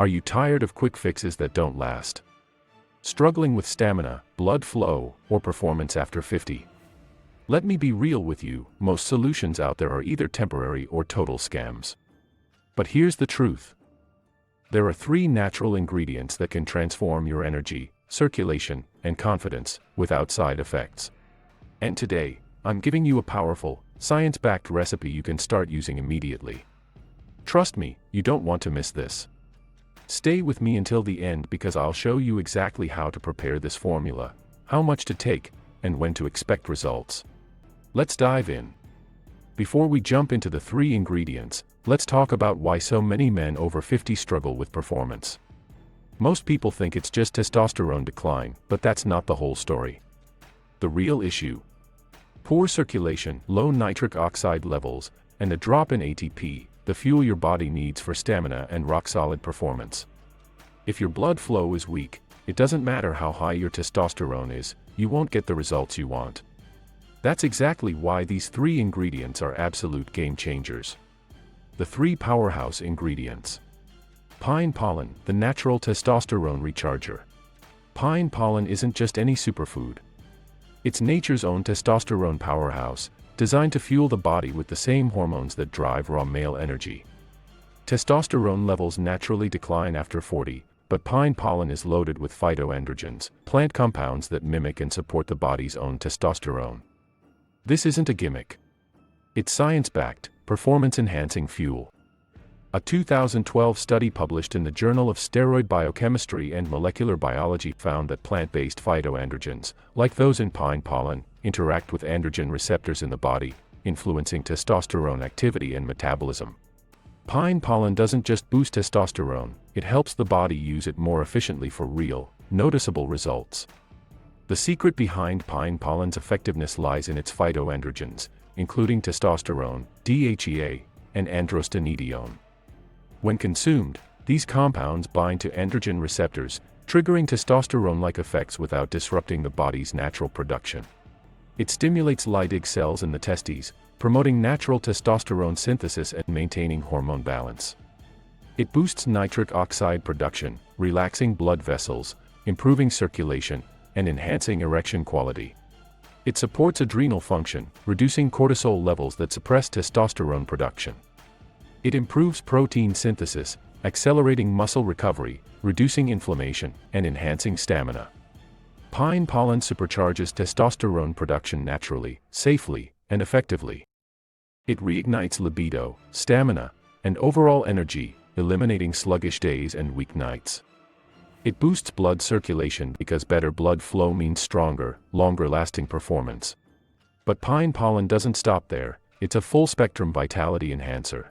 Are you tired of quick fixes that don't last? Struggling with stamina, blood flow, or performance after 50? Let me be real with you, most solutions out there are either temporary or total scams. But here's the truth. There are 3 natural ingredients that can transform your energy, circulation, and confidence, without side effects. And today, I'm giving you a powerful, science-backed recipe you can start using immediately. Trust me, you don't want to miss this. Stay with me until the end because I'll show you exactly how to prepare this formula, how much to take, and when to expect results. Let's dive in. Before we jump into the 3 ingredients, let's talk about why so many men over 50 struggle with performance. Most people think it's just testosterone decline, but that's not the whole story. The real issue: poor circulation, low nitric oxide levels, and a drop in ATP, the fuel your body needs for stamina and rock-solid performance. If your blood flow is weak, it doesn't matter how high your testosterone is, you won't get the results you want. That's exactly why these 3 ingredients are absolute game changers. The 3 powerhouse ingredients. Pine pollen, the natural testosterone recharger. Pine pollen isn't just any superfood. It's nature's own testosterone powerhouse, designed to fuel the body with the same hormones that drive raw male energy. Testosterone levels naturally decline after 40, but pine pollen is loaded with phytoandrogens, plant compounds that mimic and support the body's own testosterone. This isn't a gimmick. It's science-backed, performance-enhancing fuel. A 2012 study published in the Journal of Steroid Biochemistry and Molecular Biology found that plant-based phytoandrogens, like those in pine pollen, interact with androgen receptors in the body, influencing testosterone activity and metabolism. Pine pollen doesn't just boost testosterone, it helps the body use it more efficiently for real, noticeable results. The secret behind pine pollen's effectiveness lies in its phytoandrogens, including testosterone, DHEA, and androstenedione. When consumed, these compounds bind to androgen receptors, triggering testosterone-like effects without disrupting the body's natural production. It stimulates Leydig cells in the testes, promoting natural testosterone synthesis and maintaining hormone balance. It boosts nitric oxide production, relaxing blood vessels, improving circulation, and enhancing erection quality. It supports adrenal function, reducing cortisol levels that suppress testosterone production. It improves protein synthesis, accelerating muscle recovery, reducing inflammation, and enhancing stamina. Pine pollen supercharges testosterone production naturally, safely, and effectively. It reignites libido, stamina, and overall energy, eliminating sluggish days and weak nights. It boosts blood circulation because better blood flow means stronger, longer-lasting performance. But pine pollen doesn't stop there, it's a full-spectrum vitality enhancer.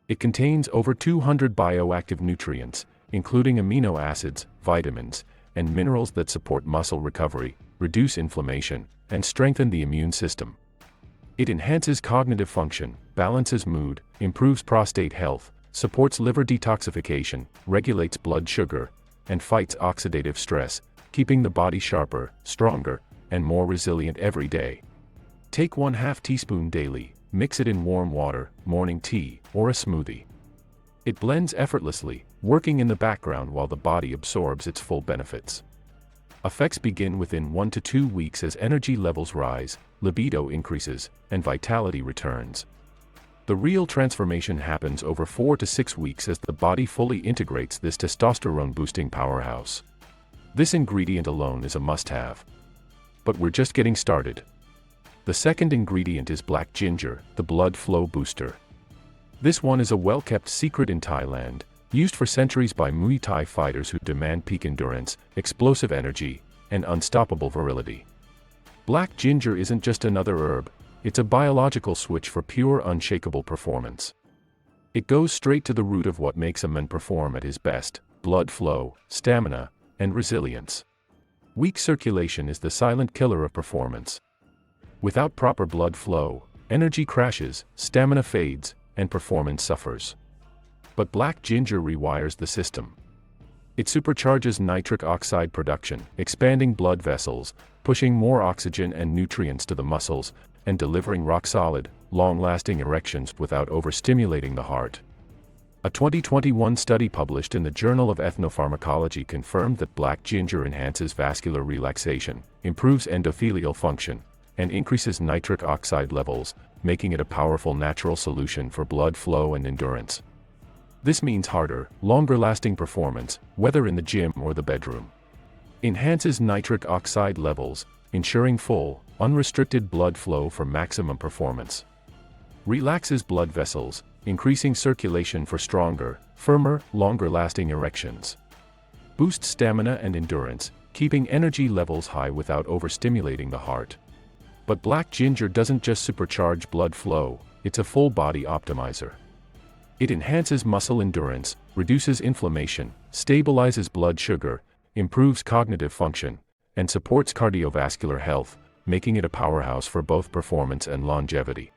It contains over 200 bioactive nutrients, including amino acids, vitamins, and minerals that support muscle recovery, reduce inflammation, and strengthen the immune system. It enhances cognitive function, balances mood, improves prostate health, supports liver detoxification, regulates blood sugar, and fights oxidative stress, keeping the body sharper, stronger, and more resilient every day. Take 1/2 teaspoon daily, mix it in warm water, morning tea, or a smoothie. It blends effortlessly, working in the background while the body absorbs its full benefits. Effects begin within 1 to 2 weeks as energy levels rise, libido increases, and vitality returns. The real transformation happens over 4 to 6 weeks as the body fully integrates this testosterone-boosting powerhouse. This ingredient alone is a must-have. But we're just getting started. The second ingredient is black ginger, the blood flow booster. This one is a well-kept secret in Thailand, used for centuries by Muay Thai fighters who demand peak endurance, explosive energy, and unstoppable virility. Black ginger isn't just another herb, it's a biological switch for pure, unshakable performance. It goes straight to the root of what makes a man perform at his best: blood flow, stamina, and resilience. Weak circulation is the silent killer of performance. Without proper blood flow, energy crashes, stamina fades, and performance suffers. But black ginger rewires the system. It supercharges nitric oxide production, expanding blood vessels, pushing more oxygen and nutrients to the muscles, and delivering rock-solid, long-lasting erections without overstimulating the heart. A 2021 study published in the Journal of Ethnopharmacology confirmed that black ginger enhances vascular relaxation, improves endothelial function, and increases nitric oxide levels, making it a powerful natural solution for blood flow and endurance. This means harder, longer-lasting performance, whether in the gym or the bedroom. Enhances nitric oxide levels, ensuring full, unrestricted blood flow for maximum performance. Relaxes blood vessels, increasing circulation for stronger, firmer, longer-lasting erections. Boosts stamina and endurance, keeping energy levels high without overstimulating the heart. But black ginger doesn't just supercharge blood flow, it's a full-body optimizer. It enhances muscle endurance, reduces inflammation, stabilizes blood sugar, improves cognitive function, and supports cardiovascular health, making it a powerhouse for both performance and longevity.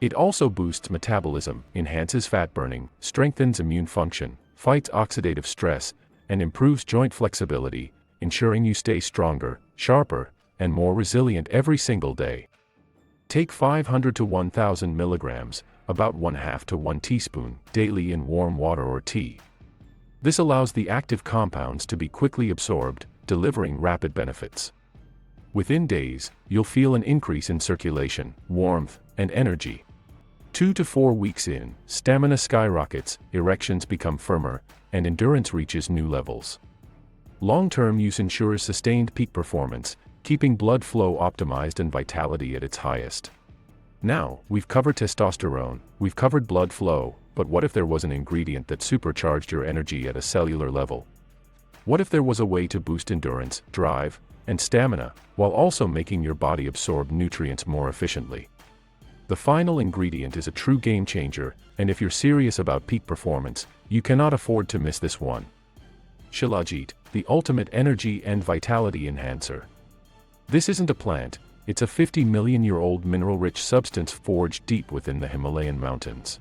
It also boosts metabolism, enhances fat burning, strengthens immune function, fights oxidative stress, and improves joint flexibility, ensuring you stay stronger, sharper, and more resilient every single day. Take 500 to 1000 milligrams, about 1/2 to 1 teaspoon, daily in warm water or tea. This allows the active compounds to be quickly absorbed, delivering rapid benefits. Within days, you'll feel an increase in circulation, warmth, and energy. 2 to 4 weeks in, stamina skyrockets, erections become firmer, and endurance reaches new levels. Long-term use ensures sustained peak performance, keeping blood flow optimized and vitality at its highest. Now, we've covered testosterone, we've covered blood flow, but what if there was an ingredient that supercharged your energy at a cellular level? What if there was a way to boost endurance, drive, and stamina, while also making your body absorb nutrients more efficiently? The final ingredient is a true game changer, and if you're serious about peak performance, you cannot afford to miss this one. Shilajit, the ultimate energy and vitality enhancer. This isn't a plant, it's a 50-million-year-old mineral-rich substance forged deep within the Himalayan mountains.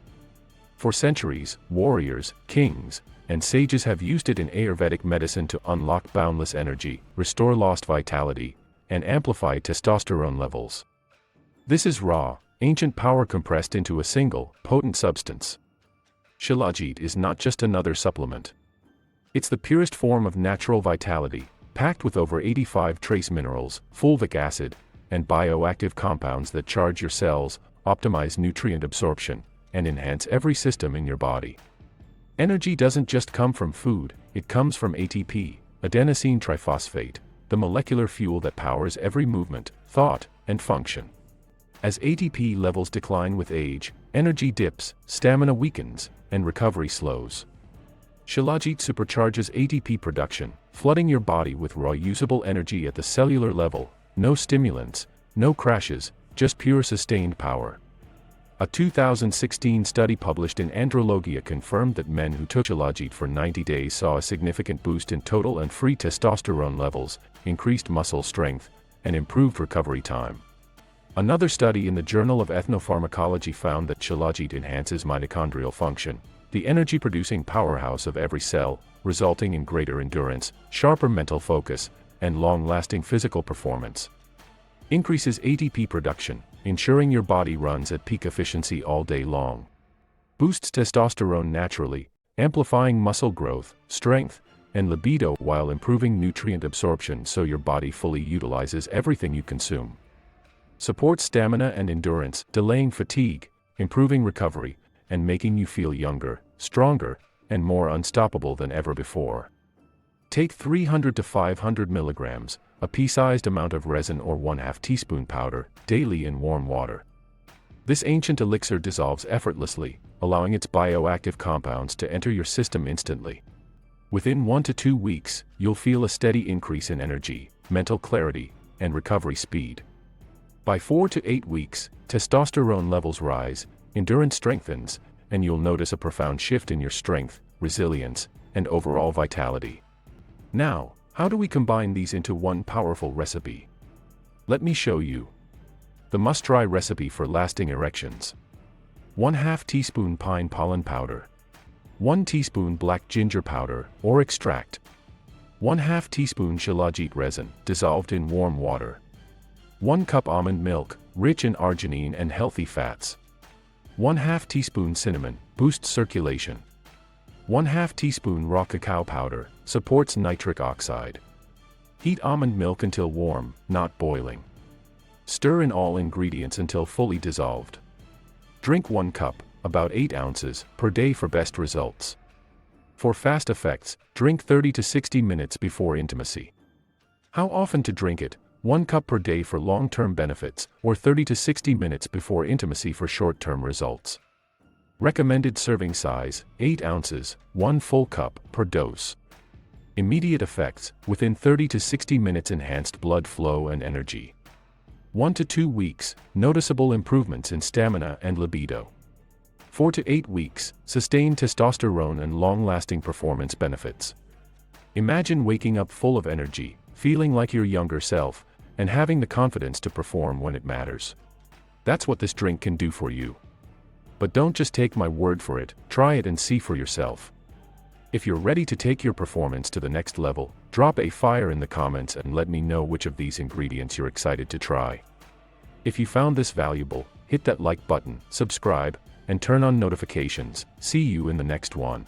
For centuries, warriors, kings, and sages have used it in Ayurvedic medicine to unlock boundless energy, restore lost vitality, and amplify testosterone levels. This is raw, ancient power compressed into a single, potent substance. Shilajit is not just another supplement. It's the purest form of natural vitality, packed with over 85 trace minerals, fulvic acid, and bioactive compounds that charge your cells, optimize nutrient absorption, and enhance every system in your body. Energy doesn't just come from food, it comes from ATP, adenosine triphosphate, the molecular fuel that powers every movement, thought, and function. As ATP levels decline with age, energy dips, stamina weakens, and recovery slows. Shilajit supercharges ATP production, flooding your body with raw usable energy at the cellular level, no stimulants, no crashes, just pure sustained power. A 2016 study published in Andrologia confirmed that men who took Shilajit for 90 days saw a significant boost in total and free testosterone levels, increased muscle strength, and improved recovery time. Another study in the Journal of Ethnopharmacology found that Shilajit enhances mitochondrial function, the energy-producing powerhouse of every cell, resulting in greater endurance, sharper mental focus, and long-lasting physical performance. Increases ATP production, ensuring your body runs at peak efficiency all day long. Boosts testosterone naturally, amplifying muscle growth, strength, and libido while improving nutrient absorption so your body fully utilizes everything you consume. Supports stamina and endurance, delaying fatigue, improving recovery, and making you feel younger, stronger, and more unstoppable than ever before. Take 300 to 500 milligrams, a pea-sized amount of resin or 1/2 teaspoon powder, daily in warm water. This ancient elixir dissolves effortlessly, allowing its bioactive compounds to enter your system instantly. Within 1 to 2 weeks, you'll feel a steady increase in energy, mental clarity, and recovery speed. By 4 to 8 weeks, testosterone levels rise, endurance strengthens, and you'll notice a profound shift in your strength, resilience, and overall vitality. Now, how do we combine these into one powerful recipe? Let me show you. The must-try recipe for lasting erections. 1/2 teaspoon pine pollen powder. 1 teaspoon black ginger powder, or extract. 1/2 teaspoon Shilajit resin, dissolved in warm water. 1 cup almond milk, rich in arginine and healthy fats. 1/2 teaspoon cinnamon, boosts circulation. 1/2 teaspoon raw cacao powder, supports nitric oxide. Heat almond milk until warm, not boiling. Stir in all ingredients until fully dissolved. Drink 1 cup, about 8 ounces, per day for best results. For fast effects, drink 30 to 60 minutes before intimacy. How often to drink it? 1 cup per day for long-term benefits, or 30 to 60 minutes before intimacy for short-term results. Recommended serving size, 8 ounces, 1 full cup, per dose. Immediate effects, within 30 to 60 minutes enhanced blood flow and energy. 1 to 2 weeks, noticeable improvements in stamina and libido. 4 to 8 weeks, sustained testosterone and long-lasting performance benefits. Imagine waking up full of energy, feeling like your younger self, and having the confidence to perform when it matters. That's what this drink can do for you. But don't just take my word for it, try it and see for yourself. If you're ready to take your performance to the next level, drop a fire in the comments and let me know which of these ingredients you're excited to try. If you found this valuable, hit that like button, subscribe, and turn on notifications. See you in the next one.